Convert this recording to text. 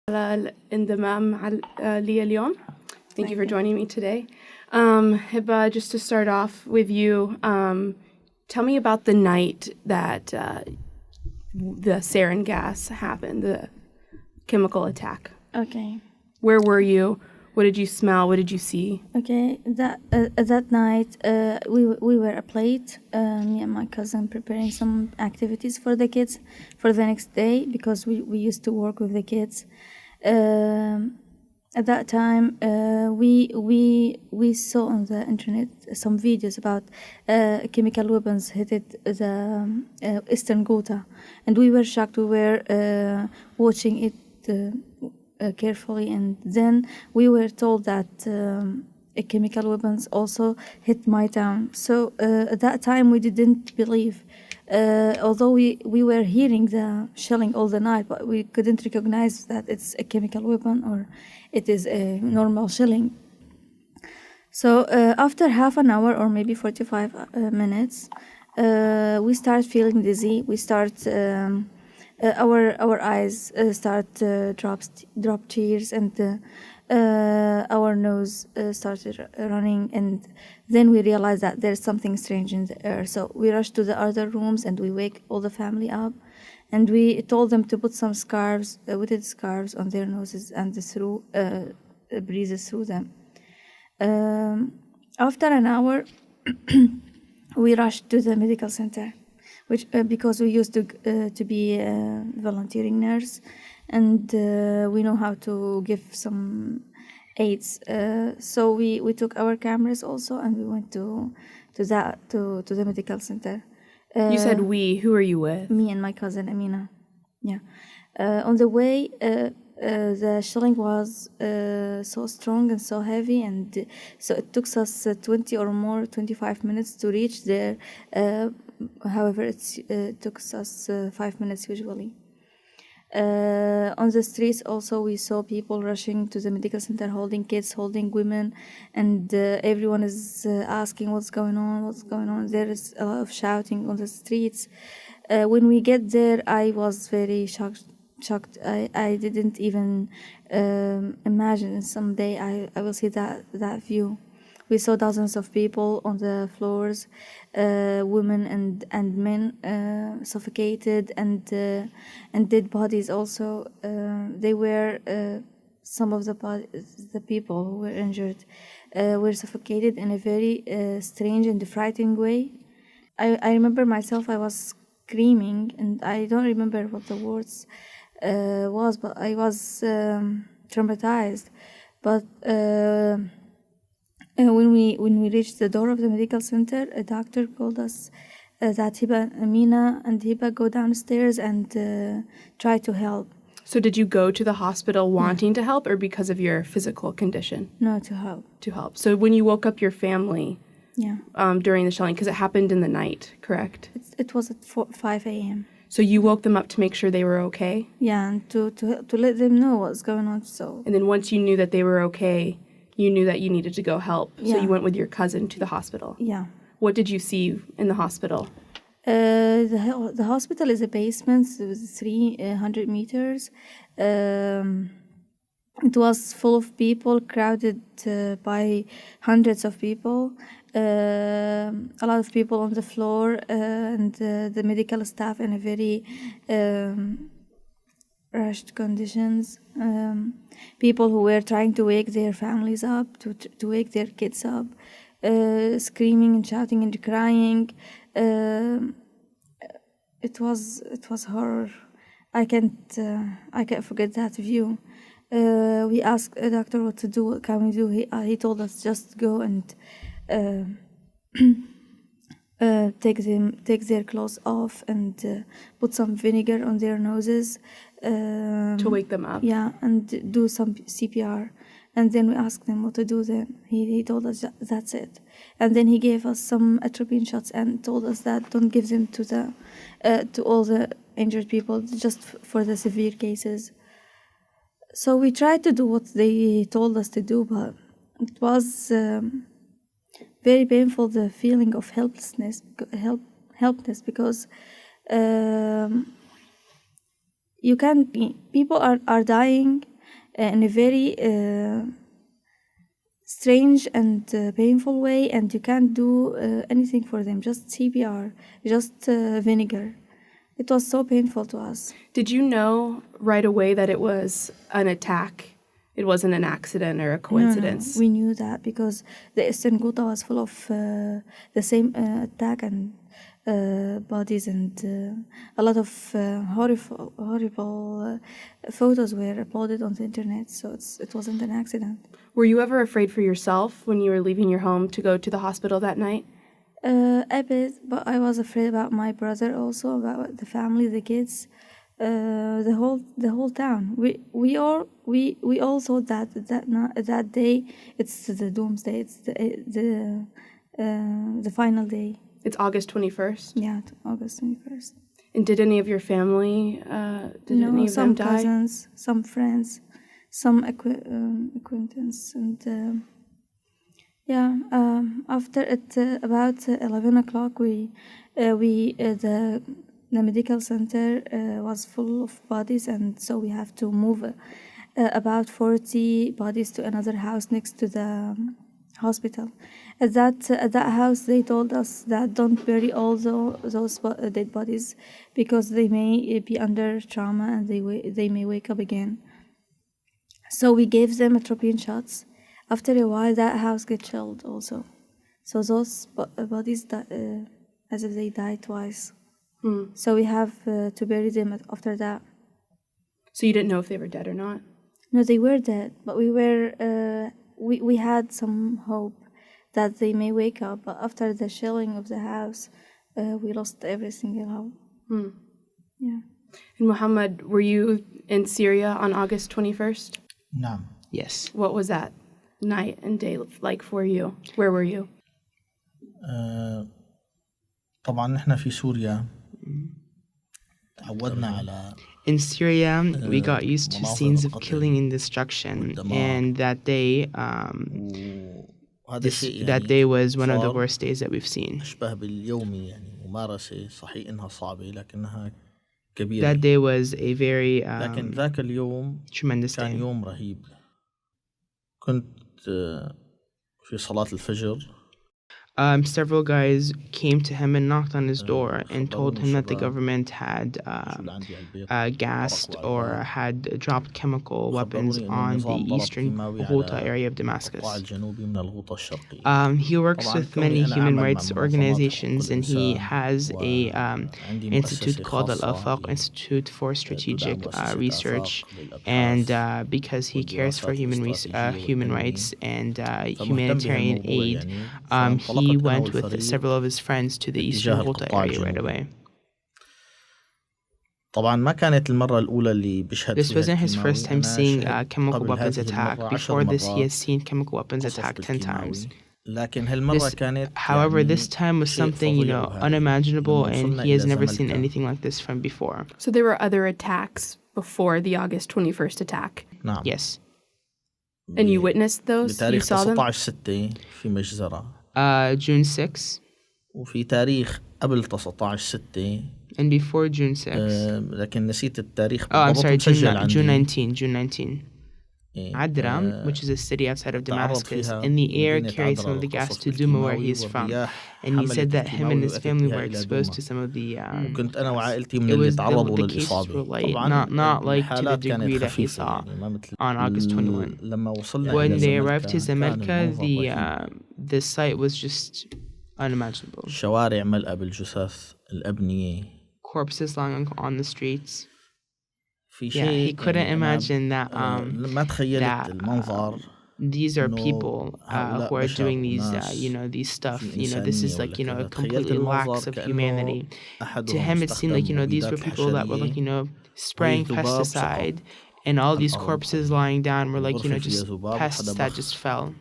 الانضمام لي اليوم. Thank you for joining me today. Hiba, just to start off with you, tell me about the night that the sarin gas happened, the chemical attack. Okay. Where were you? What did you smell? What did you see? Okay. That night, we were up late. Me and my cousin preparing some activities for the kids for the next day because we used to work with the kids. At that time, we saw on the internet some videos about chemical weapons hit the Eastern Ghouta, and we were shocked. We were watching it carefully, and then we were told that chemical weapons also hit my town. So at that time, we didn't believe. Although we were hearing the shelling all the night, but we couldn't recognize that it's a chemical weapon or it is a normal shelling. So after half an hour or maybe 45 minutes, we start feeling dizzy. We start our eyes start drop tears, and our nose started running, and then we realized that there's something strange in the air. So we rushed to the other rooms and we wake all the family up, and we told them to put some scarves, weighted scarves on their noses and breathe through them. After an hour, we rushed to the medical center, which because we used to be a volunteering nurse, and we know how to give some aids. So we took our cameras also, and we went to the medical center. You said we. Who are you with? Me and my cousin Amina. Yeah. On the way, the shelling was so strong and so heavy, and so it took us 25 minutes to reach there. However, it took us 5 minutes usually. On the streets also we saw people rushing to the medical center, holding kids, holding women, and everyone is asking what's going on. There is a lot of shouting on the streets. When we get there, I was very shocked. I didn't even imagine someday I will see that view. We saw dozens of people on the floors, women and men suffocated, and dead bodies also. They were some of the people who were injured were suffocated in a very strange and frightening way. I remember myself. I was screaming, and I don't remember what the words was, but I was traumatized. But when we reached the door of the medical center, a doctor called us that Amina and Hiba go downstairs and try to help. So did you go to the hospital wanting to help, or because of your physical condition? No, to help. To help. So when you woke up your family, during the shelling, because it happened in the night, correct? It was at 5 a.m. So you woke them up to make sure they were okay? Yeah, and to let them know what's going on. So. And then once you knew that they were okay, you knew that you needed to go help. So you went with your cousin to the hospital. Yeah. What did you see in the hospital? The hospital is a basement with 300 meters. It was full of people, crowded by hundreds of people. A lot of people on the floor, and the medical staff in a very rushed conditions. People who were trying to wake their families up, to wake their kids up, screaming and shouting and crying. It was horror. I can't forget that view. We asked a doctor what to do. What can we do? He told us just go and take their clothes off and put some vinegar on their noses to wake them up. Yeah, and do some CPR. And then we asked them what to do. Then he told us that's it. And then he gave us some atropine shots and told us that don't give them to all the injured people, just for the severe cases. So we tried to do what they told us to do, but it was very painful, the feeling of helplessness, because people are dying, in a very strange and painful way, and you can't do anything for them, just CPR, just vinegar. It was so painful to us. Did you know right away that it was an attack? It wasn't an accident or a coincidence? No, we knew that because the Eastern Ghouta was full of the same attack and bodies, and a lot of horrible photos were uploaded on the internet, so it wasn't an accident. Were you ever afraid for yourself when you were leaving your home to go to the hospital that night? A bit, but I was afraid about my brother also, about the family, the kids, the whole town. We all thought that day it's the doomsday. It's the final day. It's August 21st? Yeah, August 21st. And did any of your family, did any of them die? Some cousins, some friends, some acquaintance, and after about 11 o'clock, the medical center was full of bodies, and so we have to move about 40 bodies to another house next to the hospital. At that house, they told us that don't bury all those dead bodies because they may be under trauma and they may wake up again. So we gave them atropine shots. After a while, that house get chilled also. So those bodies as if they died twice. So we have to bury them after that. So you didn't know if they were dead or not? No, they were dead, but we had some hope that they may wake up. But after the shelling of the house, we lost every single hope. Yeah. And Muhammad, were you in Syria on August 21st? نعم. Yes. What was that night and day like for you? Where were you? طبعا نحن في سوريا تعودنا على In Syria, we got used to scenes of killing and destruction, and that day, that day was one of the worst days that we've seen. أشبه باليومي يعني ممارسة صحيح إنها صعبة لكنها كبيرة. That day was a very لكن ذاك اليوم tremendous كان day. يوم رهيب. كنت في صلاة الفجر. Several guys came to him and knocked on his door and told him that the government had gassed or had dropped chemical weapons on the eastern Ghouta area of Damascus. He works with many human rights organizations, and he has a institute called Al-Afaq Institute for Strategic Research, and because he cares for human rights and humanitarian aid, he went with several of his friends to the eastern Ghouta area right away. طبعا ما كانت المرة الأولى اللي بيشهد This فيها wasn't his first time seeing chemical قبل weapons هذه attack. المرة Before 10 this, he has مرات seen chemical weapons قصف attack 10 times. بالكيماوي. لكن هالمرة كانت However, this time was شيء something, فظيع وهائل. unimaginable, لما and وصلنا he has إلى never seen زملكا. anything like this from before. So there were other attacks before the August 21st attack. نعم. Yes. And you witnessed those? You بتاريخ saw them? 19/6 في مجزرة. June 6, وفي تاريخ قبل 19/6 and before June 6. لكن نسيت التاريخ Oh, I'm بالضبط. sorry, مسجل عندي. June 19. إيه. Adram, which is a city outside of تعرض Damascus, فيها in the air مدينة carried some عدرا of the gas للقصف to Duma, where الكيماوي he's from. والرياح And he حملت said that him الكيماوي and his وأتت family بها were إلى exposed دوما. to some of the... وكنت أنا وعائلتي من it اللي was تعرضوا the cases were للإصابة. light, طبعا not like to the الحالات degree كانت that he خفيفة saw يعني ما مثل on August 21. لما وصلنا When إلى they arrived to زملكا كان Zemelka, المنظر رهيب. the site was just unimaginable. الشوارع ملأ بالجثث الأبنية. Corpses lying on the streets. في Yeah, شيء he couldn't يعني imagine that ما تخيلت that, المنظر. these are إنه people هؤلاء who are بشر doing these, وناس these stuff. في This is إنسانية like, ولا كذا. تخيلت completely المنظر lacks of كأنه humanity. To أحدهم him, it seemed like, استخدم these were مبيدات people that were like, حشرية spraying وهي ذباب pesticide, سقط and all these الأرض. corpses lying down were like, الغرفة just فيها ذباب pests وحدا that بخ. just fell.